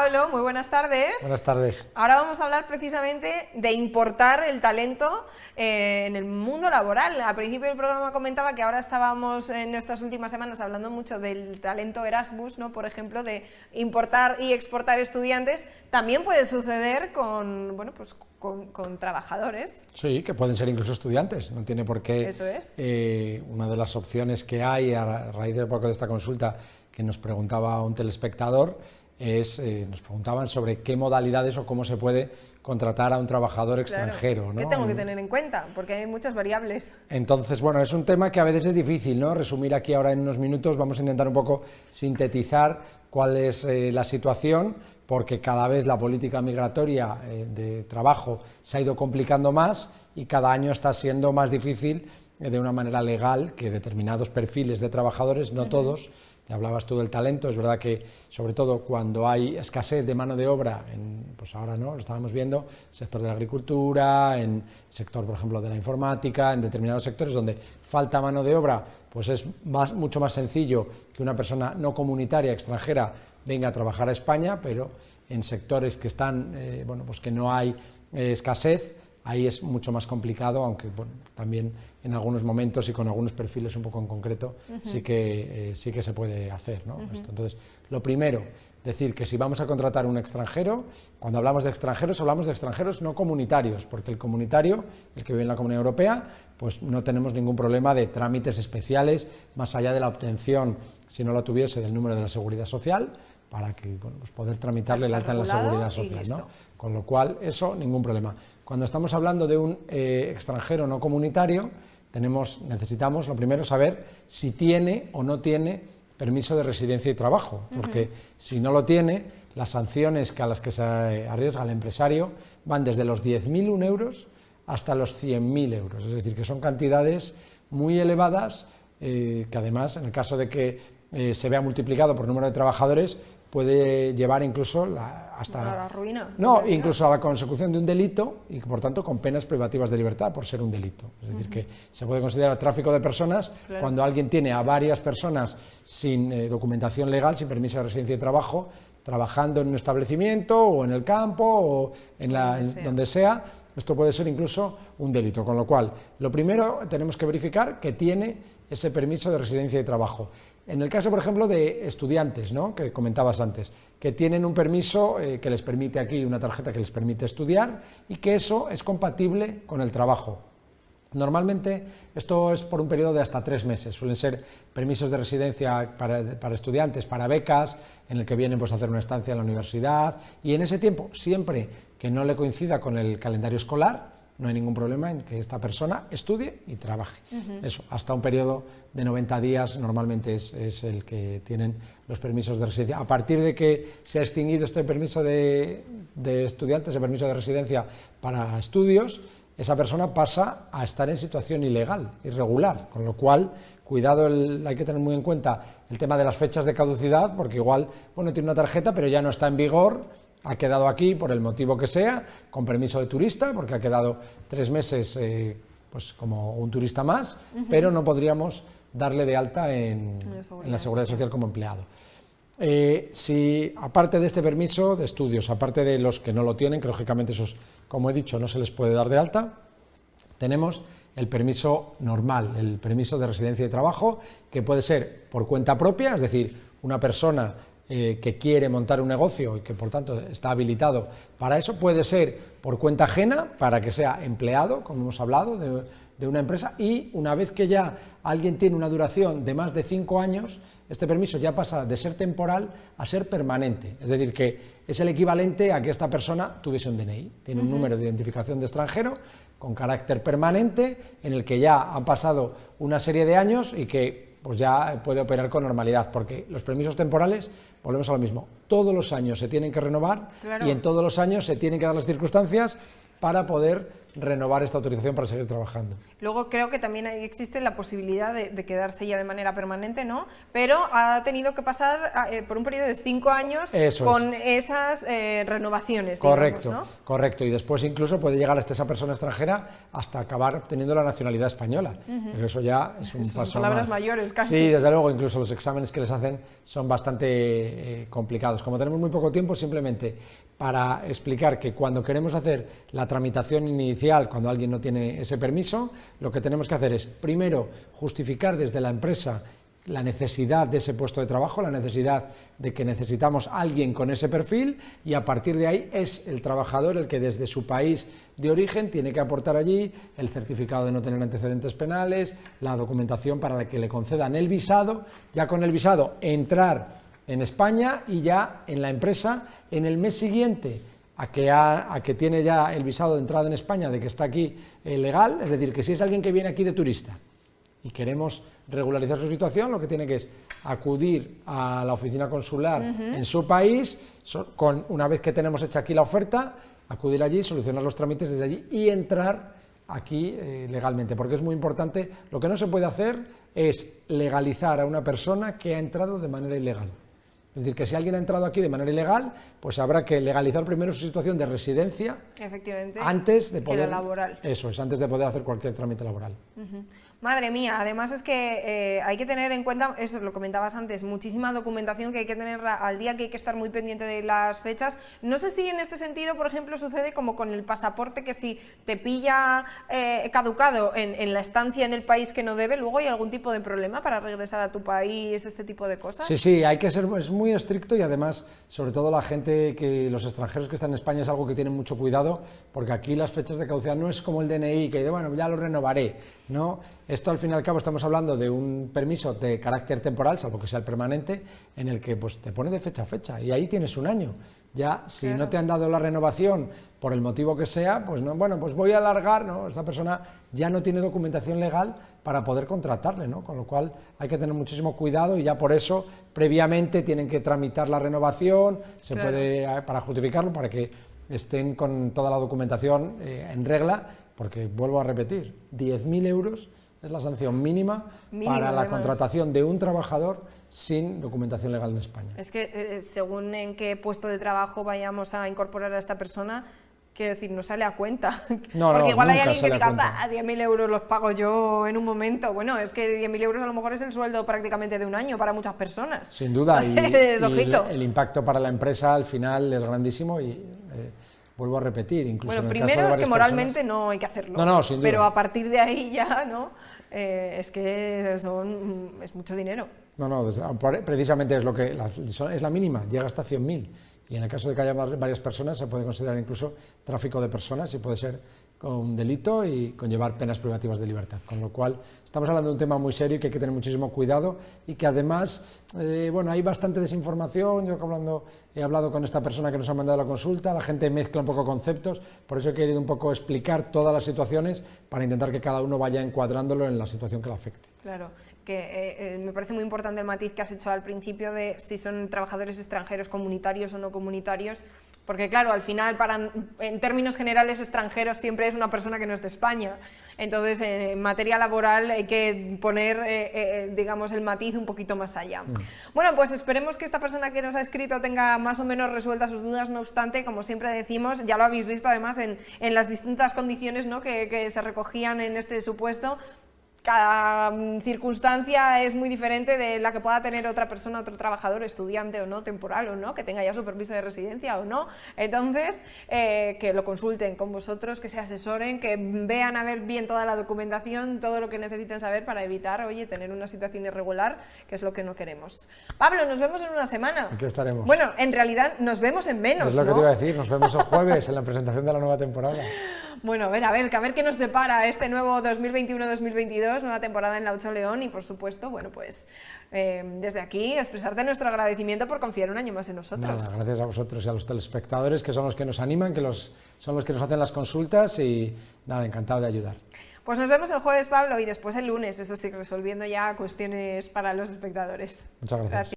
Pablo, muy buenas tardes. Buenas tardes. Ahora vamos a hablar precisamente de importar el talento en el mundo laboral. Al principio del programa comentaba que ahora estábamos en estas últimas semanas hablando mucho del talento Erasmus, ¿no? Por ejemplo, de importar y exportar estudiantes. También puede suceder con, bueno, pues con trabajadores. Sí, que pueden ser incluso estudiantes, no tiene por qué. Eso es. Una de las opciones que hay a raíz de esta consulta que nos preguntaba un telespectador nos preguntaban sobre qué modalidades o cómo se puede contratar a un trabajador extranjero. Claro. ¿no? ¿Qué tengo que tener en cuenta? Porque hay muchas variables. Entonces, bueno, es un tema que a veces es difícil, ¿no? Resumir aquí ahora en unos minutos. Vamos a intentar un poco sintetizar cuál es la situación, porque cada vez la política migratoria de trabajo se ha ido complicando más y cada año está siendo más difícil de una manera legal que determinados perfiles de trabajadores, no todos. Te hablabas tú del talento, es verdad que sobre todo cuando hay escasez de mano de obra, pues ahora no, lo estábamos viendo, en el sector de la agricultura, en el sector, por ejemplo, de la informática, en determinados sectores donde falta mano de obra, pues es mucho más sencillo que una persona no comunitaria, extranjera, venga a trabajar a España, pero en sectores que están, bueno, pues que no hay escasez, ahí es mucho más complicado, aunque bueno, también en algunos momentos y con algunos perfiles un poco en concreto sí que se puede hacer, ¿no? Entonces, lo primero, decir que si vamos a contratar un extranjero, cuando hablamos de extranjeros no comunitarios, porque el comunitario, el que vive en la Comunidad Europea, pues no tenemos ningún problema de trámites especiales, más allá de la obtención, si no la tuviese, del número de la Seguridad Social, para que, bueno, pues poder tramitarle el alta en la Seguridad Social, ¿no? Con lo cual, eso, ningún problema. Cuando estamos hablando de un extranjero no comunitario, necesitamos, lo primero, saber si tiene o no tiene permiso de residencia y trabajo, porque si no lo tiene, las sanciones a las que se arriesga el empresario van desde los 10.000 euros hasta los 100.000 euros, es decir, que son cantidades muy elevadas, que además, en el caso de que se vea multiplicado por número de trabajadores, puede llevar incluso hasta la ruina. No, incluso a la consecución de un delito y por tanto con penas privativas de libertad por ser un delito. Es decir, que se puede considerar tráfico de personas cuando alguien tiene a varias personas sin documentación legal, sin permiso de residencia y trabajo, trabajando en un establecimiento o en el campo o donde sea. Esto puede ser incluso un delito, con lo cual, lo primero tenemos que verificar que tiene ese permiso de residencia y trabajo. En el caso, por ejemplo, de estudiantes, ¿no?, que comentabas antes, que tienen un permiso que les permite aquí, una tarjeta que les permite estudiar y que eso es compatible con el trabajo. Normalmente esto es por un periodo de hasta 3 meses, suelen ser permisos de residencia para estudiantes, para becas, en el que vienen pues, a hacer una estancia en la universidad y en ese tiempo, siempre que no le coincida con el calendario escolar, no hay ningún problema en que esta persona estudie y trabaje. Eso, hasta un periodo de 90 días normalmente es el que tienen los permisos de residencia. A partir de que se ha extinguido este permiso de estudiantes, el permiso de residencia para estudios, esa persona pasa a estar en situación ilegal, irregular, con lo cual, cuidado, hay que tener muy en cuenta el tema de las fechas de caducidad, porque igual, bueno, tiene una tarjeta, pero ya no está en vigor, ha quedado aquí por el motivo que sea, con permiso de turista, porque ha quedado 3 meses pues como un turista más, pero no podríamos darle de alta en la Seguridad Social como empleado. Si aparte de este permiso de estudios, aparte de los que no lo tienen, que lógicamente esos, como he dicho, no se les puede dar de alta, tenemos el permiso normal, el permiso de residencia y trabajo, que puede ser por cuenta propia, es decir, una persona que quiere montar un negocio y que por tanto está habilitado para eso, puede ser por cuenta ajena, para que sea empleado, como hemos hablado, de una empresa, y una vez que ya alguien tiene una duración de más de 5 años, este permiso ya pasa de ser temporal a ser permanente, es decir, que es el equivalente a que esta persona tuviese un DNI, tiene un número de identificación de extranjero con carácter permanente, en el que ya han pasado una serie de años y que pues ya puede operar con normalidad, porque los permisos temporales, volvemos a lo mismo, todos los años se tienen que renovar y en todos los años se tienen que dar las circunstancias para poder renovar esta autorización para seguir trabajando. Luego creo que también existe la posibilidad de quedarse ya de manera permanente, ¿no? Pero ha tenido que pasar por un periodo de 5 años con esas renovaciones. Correcto, digamos, ¿no? correcto. Y después incluso puede llegar hasta esa persona extranjera hasta acabar obteniendo la nacionalidad española. Pero eso ya es un paso son palabras más. Mayores, casi. Sí, desde luego, incluso los exámenes que les hacen son bastante complicados. Como tenemos muy poco tiempo, simplemente para explicar que cuando queremos hacer la tramitación inicial, cuando alguien no tiene ese permiso, lo que tenemos que hacer es, primero, justificar desde la empresa la necesidad de ese puesto de trabajo, la necesidad de que necesitamos a alguien con ese perfil, y a partir de ahí es el trabajador el que desde su país de origen tiene que aportar allí el certificado de no tener antecedentes penales, la documentación para la que le concedan el visado, ya con el visado entrar en España y ya en la empresa en el mes siguiente a que tiene ya el visado de entrada en España, de que está aquí legal, es decir, que si es alguien que viene aquí de turista y queremos regularizar su situación, lo que tiene que es acudir a la oficina consular en su país, una vez que tenemos hecha aquí la oferta, acudir allí, solucionar los trámites desde allí y entrar aquí legalmente, porque es muy importante. Lo que no se puede hacer es legalizar a una persona que ha entrado de manera ilegal. Es decir, que si alguien ha entrado aquí de manera ilegal, pues habrá que legalizar primero su situación de residencia. Efectivamente, antes de poder, laboral. Eso es, antes de poder hacer cualquier trámite laboral. Madre mía, además es que hay que tener en cuenta, eso lo comentabas antes, muchísima documentación que hay que tener al día, que hay que estar muy pendiente de las fechas. No sé si en este sentido, por ejemplo, sucede como con el pasaporte, que si te pilla caducado en la estancia en el país que no debe, luego hay algún tipo de problema para regresar a tu país, este tipo de cosas. Sí, hay que ser, es muy estricto, y además, sobre todo la gente, los extranjeros que están en España, es algo que tienen mucho cuidado, porque aquí las fechas de caducidad no es como el DNI, que bueno, ya lo renovaré, no. Esto, al fin y al cabo, estamos hablando de un permiso de carácter temporal, salvo que sea el permanente, en el que pues te pone de fecha a fecha, y ahí tienes un año. Ya, si no te han dado la renovación por el motivo que sea, pues no, bueno, pues voy a alargar, ¿no? Esta persona ya no tiene documentación legal para poder contratarle, ¿no? Con lo cual hay que tener muchísimo cuidado, y ya por eso previamente tienen que tramitar la renovación, se puede, para justificarlo, para que estén con toda la documentación en regla, porque vuelvo a repetir, 10.000 euros es la sanción mínima para la contratación de un trabajador sin documentación legal en España. Es que según en qué puesto de trabajo vayamos a incorporar a esta persona, quiero decir, no sale a cuenta. Porque igual hay alguien que diga, 10.000 euros los pago yo en un momento. Bueno, es que 10.000 euros a lo mejor es el sueldo prácticamente de un año para muchas personas. Sin duda, y el impacto para la empresa al final es grandísimo, y vuelvo a repetir, incluso bueno, en el primero caso de es que moralmente personas, no hay que hacerlo. No, sin duda. Pero a partir de ahí ya, ¿no? Es que es mucho dinero. No, precisamente es lo que es la mínima, llega hasta 100.000, y en el caso de que haya varias personas se puede considerar incluso tráfico de personas, y puede ser con un delito y conllevar penas privativas de libertad, con lo cual estamos hablando de un tema muy serio y que hay que tener muchísimo cuidado, y que además, bueno, hay bastante desinformación. Yo he hablado con esta persona que nos ha mandado la consulta, la gente mezcla un poco conceptos, por eso he querido un poco explicar todas las situaciones para intentar que cada uno vaya encuadrándolo en la situación que le afecte. Claro, que me parece muy importante el matiz que has hecho al principio de si son trabajadores extranjeros comunitarios o no comunitarios, porque claro, al final, en términos generales, extranjeros siempre es una persona que no es de España. Entonces, en materia laboral hay que poner, digamos, el matiz un poquito más allá. Bueno, pues esperemos que esta persona que nos ha escrito tenga más o menos resueltas sus dudas. No obstante, como siempre decimos, ya lo habéis visto además en las distintas condiciones, ¿no?, que se recogían en este supuesto. Cada circunstancia es muy diferente de la que pueda tener otra persona, otro trabajador, estudiante o no, temporal o no, que tenga ya su permiso de residencia o no. Entonces, que lo consulten con vosotros, que se asesoren, que vean a ver bien toda la documentación, todo lo que necesiten saber para evitar, oye, tener una situación irregular, que es lo que no queremos. Pablo, nos vemos en una semana. Aquí estaremos. Bueno, en realidad nos vemos en menos, es lo que te iba a decir, nos vemos el jueves en la presentación de la nueva temporada. Bueno, a ver qué nos depara este nuevo 2021-2022, nueva temporada en La 8 León, y por supuesto, bueno, pues desde aquí expresarte nuestro agradecimiento por confiar un año más en nosotros. Nada, gracias a vosotros y a los telespectadores, que son los que nos animan, son los que nos hacen las consultas, y nada, encantado de ayudar. Pues nos vemos el jueves, Pablo, y después el lunes, eso sí, resolviendo ya cuestiones para los espectadores. Muchas gracias.